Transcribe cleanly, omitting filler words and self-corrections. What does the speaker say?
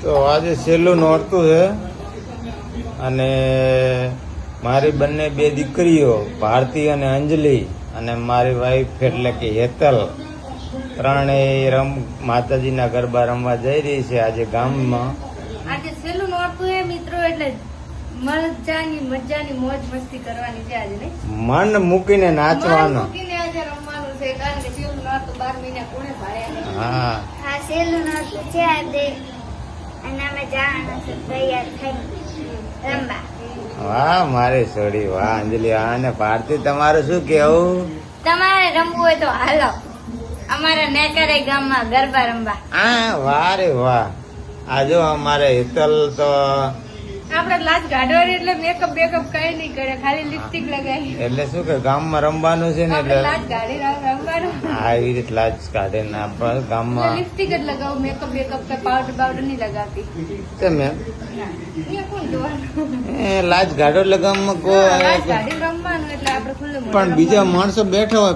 તો આજે છેલ્લું નોરતું છે અને મારી બંને બે દીકરીઓ ભારતી અને અંજલિ અને મારી વાઈફ એટલે કે હેતલ ત્રણેય માતાજીના ગરબા રમવા જઈ રહી છે આજે ગામમાં. આજે છેલ્લું નોરતું એ મિત્રો એટલે મજાની મોજ મસ્તી કરવાની છે આજે નહીં. મન મૂકીને નાચવાનું. મૂકીને આજે રમવાનું છે કારણ કે છેલ્લું નોરતું 12 મહિના કોણે ભાળ્યા. હા હા છેલ્લું નોરતું છે આજે અને અમે જવાના છે તૈયાર થઈ રમવા. વાહ મારી છોડી, વાહ અંજલિ, વાહ. અને ભારતી તમારું શું કેવું? તમારે રમવું હોય તો હાલો અમારા નેકરે ગામમાં ગરબા રમવા. હા વાહ રે વાહ. આ જો અમારે હેતલ તો આપડે લાજ ગાઢવાની એટલે મેકઅપ બેકઅપ કઈ નહીં કરે, ખાલી લિપસ્ટિક લગાવી એટલે શું કે ગામમાં રમવાનું છે ને આપણે એટલે લાજ ગાડી રમવાનું. હા એવી રીતે લાજ કાઢે ને આપણે ગામમાં લિપસ્ટિક જ લગાવું, મેકઅપ બેકઅપ કે પાવડર બાવડર નહીં લગાવતી. કેમ એમ? અહીંયા કોણ જોવાનું? એ લાજ ગાઢો એટલે ગામમાં લાજ કોઈ ગાડી રમવાનું એટલે આપણે ખુલ્લું પણ બીજા માણસો બેઠા હોય